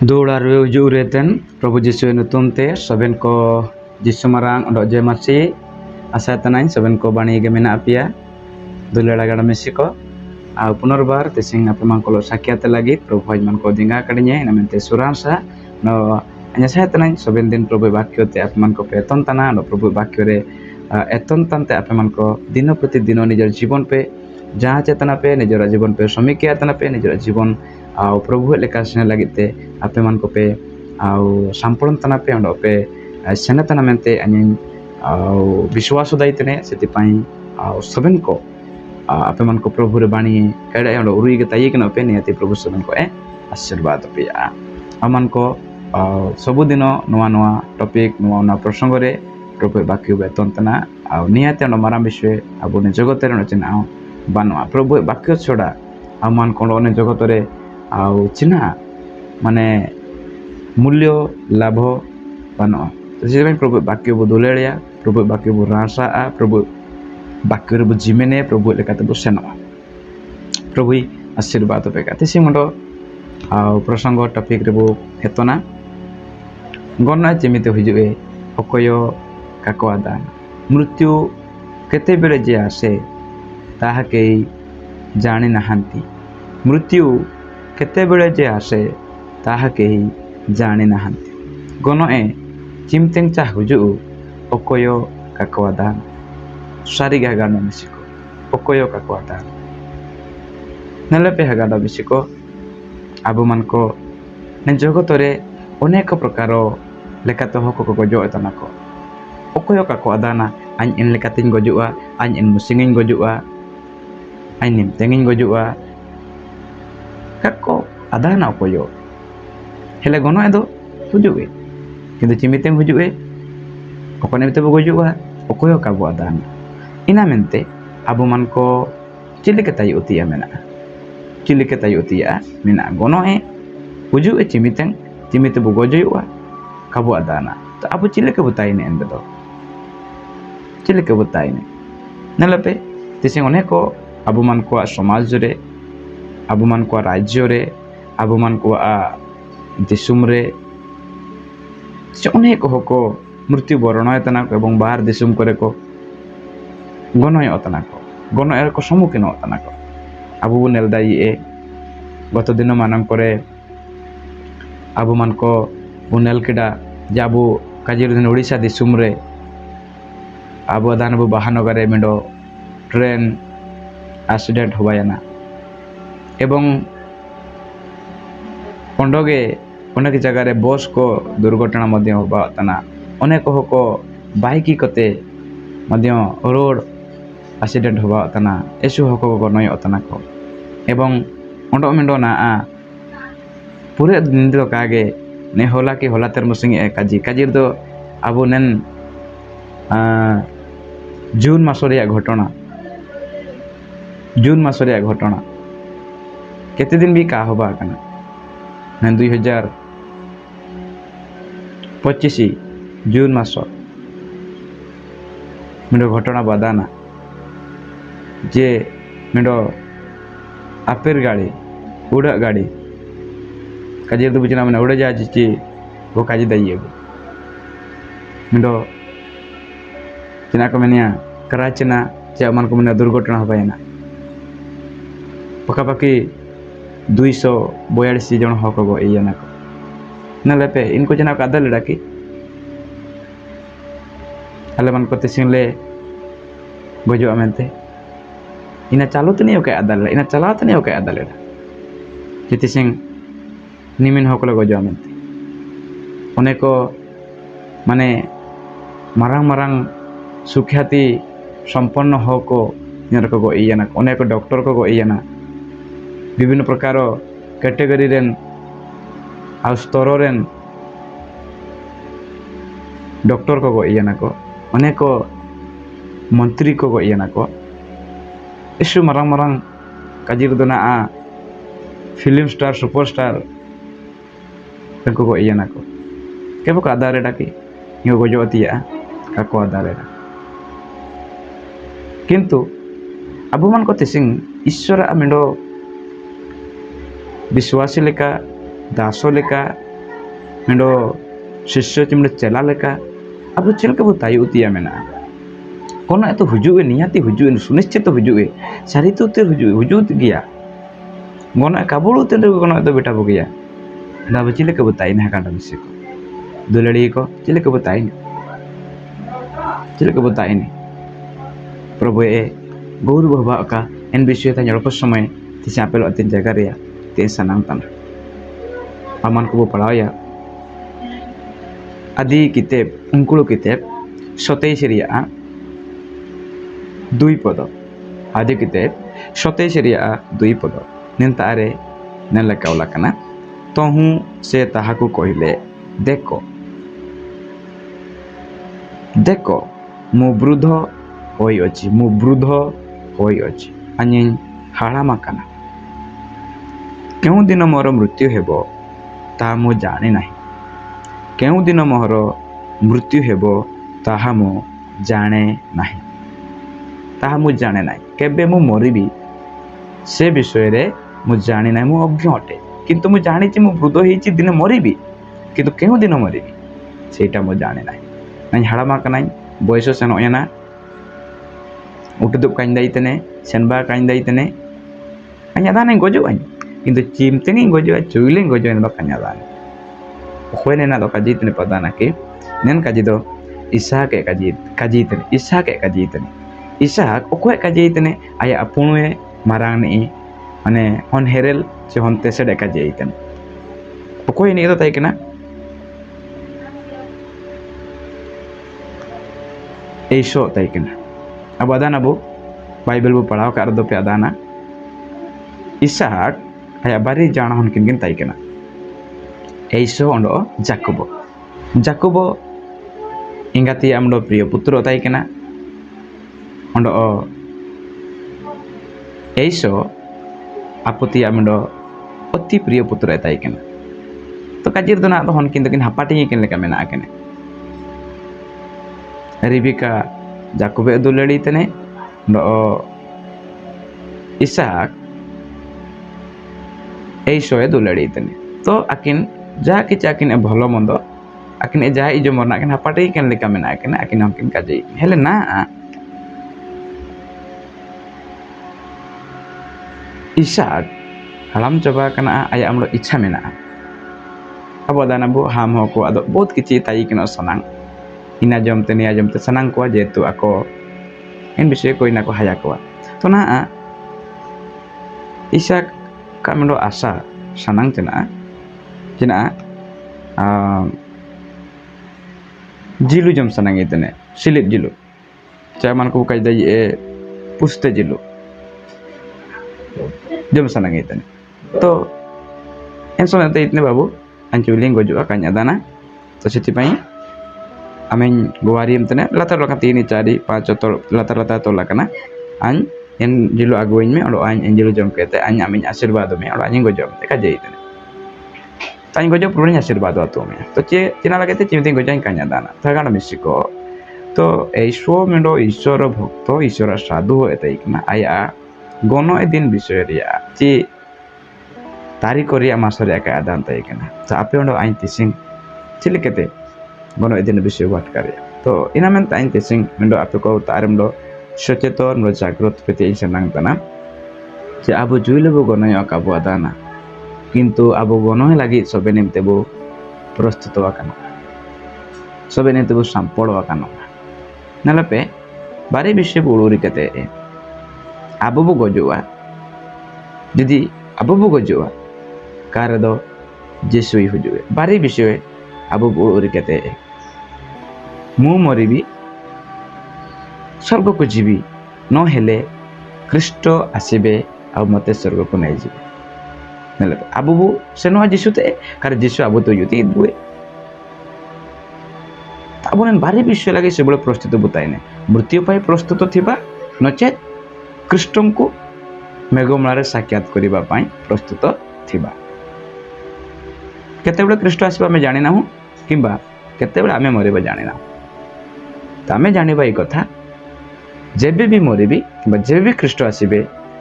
Dular ureten Prabu Yesu nutunte saben ko Yesu marang ondok je masih asa tanai saben ko bani ge mena apia dulara gada mesiko au punorbar tesing apa mangkolo sakiat lagi Prabu man ko dinga kadinya namente suransa no hanya saya tanai saben din Prabu bakyo te apa man ko peton tanah no Prabu bakyo re eton tante apa man ko dino proti dino nijar জীবন pe jaha cetana pe nijar জীবন pe samikia tana pe nijar জীবন au Prabu leka sene lagi te ape man ko pe au sampurn tana pe ondo pe sene tana mente anin au biswaso daitene setipai au saben ko ape man ko Prabu re bani kada ondo urui ge tayi kena pe niati Prabu saben ko आशीर्वाद पे आमान को सबुदिनो नुआ नुआ topic नुआ नुआ प्रसंग रे प्रभु बाक्य बेतन तना आ नियाते न माराम विषय आबुने जगत रे नचिन आ बानवा प्रभु बाक्य छोड़ा आमान कोन ने जगत रे आ चिना माने मूल्य लाभ बानवा जे प्रभु बाक्य बदलेलिया प्रभु बाक्य रासा प्रभु बाक्य रे जिमेने प्रभु लेकाते बसेनवा प्रभु आशीर्वाद पे काते सिमंडो प्रसंग टॉपिक रे हेतना गणना जेमिते हुजुए अकय काकवादा मृत्यु केते बेले जे आसे ताहा के जानि नहांती मृत्यु केते बेले जे आसे ताहा के जानि नहांती गणए चिमतें चा हुजु अकय काकवादा सारिगा गानो मिसिको अकय काकवादा नलेपे हगाडा मिसिको आबो मन को ने जगत रे अनेक प्रकार लेकाते हको को गजो एतना को अकय का को आदाना आइन इन लेकातिन गजुआ आइन इन मुसिंगिन गजुआ आइन निम तेंगिन गजुआ kako adana अकय हेले गनो एदो हुजुए किंतु चिमितेम हुजुए अकने मिते बो गजुआ अकय का बो आदाना इना मेनते आबो मन को चिलिके ताई उतिया मेना चिलिके ताई उतिया मेना गनो हुजुए चिमिते बो गजुआ kabu adana to abu cile ke butai ne endo cile ke butai ne nalape tising one ko abu man ko samaj re abu man ko rajyo re abu man ko disum re one ko hoko mrityu borono etana ko ebong bahar disum kore ko gonoy otana ko gono er ko samukino otana ko abu nel dai goto dino manam kore abu man ko बुनेल केडा जाबो काजिर दिन ओडिशा दिसुम रे आबो दानबो महानगरे मेडो train accident होबायना एवं पंडगे अनेक जगह रे बस को दुर्घटना मध्य होबातना अनेक होको बाइक कते मध्य रोड एक्सीडेंट होबातना एसु होको को नय अतना को एवं अंडो मेडो ना पूरे दिन दो कागे ने होला के होला तर मुसिंग काजी दो आबो नेन जून मासरिया घटना केते दिन भी का होबा कना नेन 2025 जून मास मेडो घटना बदाना जे मेडो आपेर गाड़ी उड़ा गाड़ी काजी तो बुझना मैंने उड़े जा जी वो काजी दाइए मिडो चिना को मैंने कराचना चे मन को मैंने दुर्घटना हो पाए ना पकापाकी 242 जन हक गो ना को ना लेपे इनको जना को आदल डाकी हले मन को तिसिंगले बजो अमेंते इना चालू तो नहीं हो के आदल इना चला तो नहीं हो के आदल जितिसिंग निमिन हकले गजो आमेंते अनेक माने मारांग मारांग सुख्याति संपन्न हको निरको गो इयाना अनेक डॉक्टर को गो इयाना विभिन्न प्रकार कैटेगरी रेन आ स्तर रेन डॉक्टर को गो इयाना को अनेक मंत्री को गो इयाना को इशु मारांग मारांग काजिर दोना फिल्म स्टार सुपरस्टार को को इयाना को केबो का आदारे डाकी यो गजो अतिया काको आदारे किंतु अबो मन को तिसिंग ईश्वर आमेंडो विश्वासी लेका दासो लेका मेडो शिष्य चिमड़े चला लेका अब चलके वो ताई उतिया मेना कोनो तो हुजुए निहाती हुजुए सुनिश्चित तो हुजुए सारी तो उतर हुजुत गया गोना काबुल उतर कोनो तो बेटा बगिया ना बचिले के बताई ना कांडा मिसे को दुलड़ी को चिले के बताई प्रभु ए गौर बाबा का एन विषय था जड़को समय तिसे आपेल अतिन जगह रिया ते सनाम तना अमान को पढ़ाओ या आदि किताब उनकुलो किताब 27 रिया 2 पद आदि किताब 27 रिया 2 पद निंतारे नेलकावला कना तो हूँ से ताहाकु कहिले देखो देखो मु वृद्ध होई अछि अनि हाड़ामा कना केउ दिन मोर मृत्यु हेबो ता मु जाने नाही केउ दिन मोर मृत्यु हेबो ताहा मु जाने नाही केबे मु मरिबी से विषय रे मु जाने नाही मु अज्ञ अटे किंतु मु जानी मु वृद्ध होइछि दिन मरिबी किंतु केउ दिन मरिबी सेटा मु जाने नाही नाई हाड़ामा कनाई बयस सेन ओयना उठदुब काइन दाइतने सेनबा काइन दाइतने कान्या दाने गजो आइन किंतु चिमतेनी गजो चुइले गजो एन बा कान्या दाने ओखोने ना दो काजितने पदाना के नेन काजी दो इसाक ए काजितने इसाक ओखोए काजितने आया अपुणुए मारांगनी माने हन हेरेल से हनते से डेका जाइतने ओखोए नि दो ताई केना ऐसो ताई केना अब अदाना बो बाइबल बो पढ़ाओ कर दो पे अदाना इसाक आया बारी जाना हन किन ताई केना ऐसो अंडो जाकुबो इंगाती आमडो प्रिय पुत्र ताई केना अंडो ऐसो आपत्ति आमडो अति प्रिय पुत्र ताई केना तो काजिर दो ना तो हन किन हापाटी किन लेका मेना केने रिबिका जाकुबे दुलड़ी तने नो इसाक ऐसोए दुलड़ी तने तो आकिन जा कि चाकिन भलो मंदो आकिन जा इजो मरना किन हापाटी किन लेका मेना केने आकिन हकिन काजे हेले ना इसाक हलाम चबा कना आया आमलो इच्छा मेना अब दाना बो हाम हो को अदो बहुत किछि ताई किनो सनांग इना जमते सनांग को जेतु ako इन विषय को इना को हाया को तो ना इसाक कामलो आशा सनांग जना जिलु जम सनांग इतने सिलिप जिलु चाहे मन को काज दई ए पुस्ते जिलु जम सनांग इतने तो इन समय इतने बाबू अंचुलिंग गजुआ कान्या दाना तो सेति पई आमें गुवारियम तने लातार लका 3 4 5 तो लातार तो लकना अन एन जिलो अगुइन में और अन जिलो जम केते अन आमें आशीर्वाद में और अन गजम ते काजे इतने ताई गजो पुरनी आशीर्वाद तो में तो चिना लगते चिमते गजाइन कान्या दाना थागाना मिसिको तो ऐसो मेंडो ईश्वर भक्त ईश्वर साधु एतैकना आया गनो ए दिन विषय रिया ची तारीख रिया मासरे का आदान तैकना तो आपे ओंडो आइन तिसिंग चिलिकेते गनो ए दिन विषय बात करे तो इना में आइन तिसिंग मेंडो आपे को तारमडो सचेतन रो जागृत पेते इनसनांग तना जे आबो जुइलेबो गनो का आदाना किंतु आबो गनो लागि सबे निमते बो प्रस्तुत वाकानो सबे निमते बो संपड़ वाकानो नलपे बारे विषय बोलुरी कते आबो बो गजुआ यदि आबो बो गजुआ कार दो जेसुई हुजुए बारे विषय आबो बोलुरी कते मु मरिबी स्वर्ग को जीवी न हेले ख्रीष्ट आसीबे आ मते स्वर्ग को नै जीवे नले आबो बो सेनो जेसुते कार जेसु आबो तो युति बुए ताबोन बारे विषय लागि सेबळ प्रस्तुत बुताइने मृत्यु पाई प्रस्तुत थिबा नचेत कृष्ण को मेघमालारे साक्षात करिबा पाई प्रस्तुत थिबा केते बेले कृष्ण आसीबा में जानि ना किंबा केते बेले आमे मरिबा जानि ना त आमे जानिबा ए कथा जेबे भी मरिबी किंबा जेबे भी कृष्ण आसीबे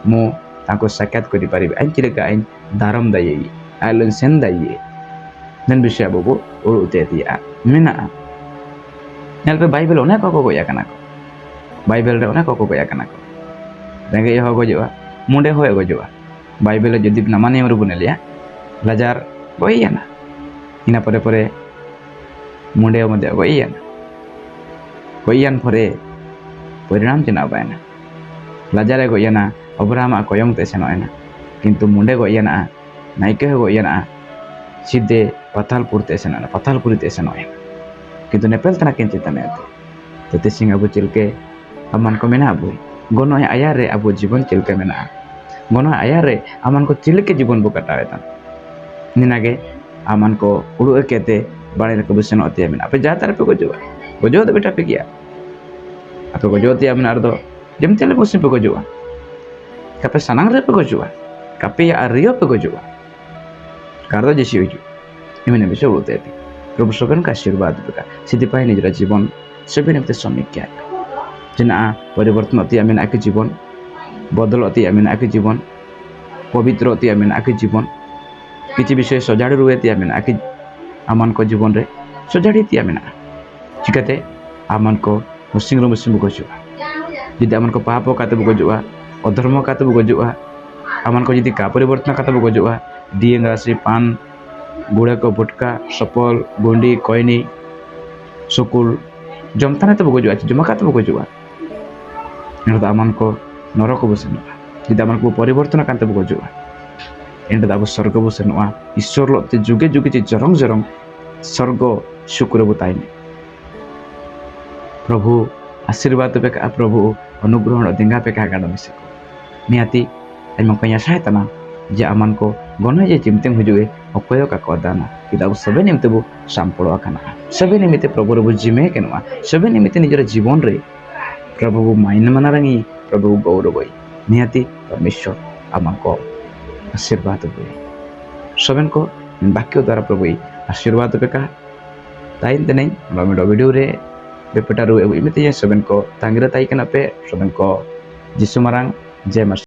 मु ताको साक्षात करि परिबे आइन चिले आइन दारम दाई आइलन सेन दाई dan bisa abu uru dia mina nel pe Bible one ko ya kana ko Bible re one ko ya kana ko renge ho gojua munde hoye gojua Bible jodi namane uru bunelia Lazar goiyana ina pore munde mode goiyana goiyan pore परिणाम चिनाबायना लाजारे Guyana Abraham कोयंग ते सेनोयना किंतु मुंडे Guyana Nike Guyana सीधे पतालपुर ते सेनोयना पतालपुरी ते सेनोयना किंतु नेपेल तना किन चिंता में तो तेसिंग अबु चिलके अमन को मेना अबु गोनो आयारे अबु जीवन चिलके मेना गोनो आयारे अमन को चिलके जीवन बु कटावेता निनागे अमन को उड़ु केते बाणे को बुसेनो अतिया मेना पे जातार पे गोजो तो बेटा पे किया apa ko joti amna ardo jam tele musim pe ko jua kape sanang re pe ko jua kape ya ario pe ko jua kardo jesi uju emene bisa bolte ati प्रभु सगन का आशीर्वाद बेका सिद्धि पाई निजरा जीवन सभी नेमते समीक्षा जना परिवर्तन अति आमेन आके जीवन बदल अति आमेन आके जीवन पवित्र अति आमेन आके जीवन किछि विषय सजाड़ी रुए ति आमेन आके आमान को जीवन रे सजाड़ी ति आमेन चिकाते आमान को मुसिंग बुगजुआ जदि आमान को पाप काते बुगजुआ अधर्म काते बुगजुआ आमान को जदि का परिवर्तन काते बुगजुआ दिएंग राशि पान गुड़ा को बुटका सपल गुंडी कोयनी सुकुल जमताने तो बुगजुआ जमा काते बुगजुआ एंड आमान को नरक बुसेनुआ जदि आमान को परिवर्तन काते बुगजुआ एंड दाबो स्वर्ग बुसेनुआ ईश्वर लते जुगे जुगे जरंग जरंग स्वर्ग शुक्र बुताइने प्रभु आशीर्वाद पे का प्रभु अनुग्रह देंगा पे का गाड़ा मिसे नियाती आइम कया सहायतना जे आमान को गनो जे चिमते हुजुए अकय का कदाना किदा सबे निमित्ते बु सांपड़ो आखाना सबे निमित्ते प्रभु रबु जिमे केनवा सबे निमित्ते निजर जीवन रे प्रभु माइन मनारंगी प्रभु गौरवई नियाती परमेश्वर आमान को आशीर्वाद दे सबन को वाक्य द्वारा प्रभु आशीर्वाद पे का ताइन तने वीडियो रे बेपटारू इमिते सबन को तांगिरा ताई कना पे सबन को जिसु मारांग जय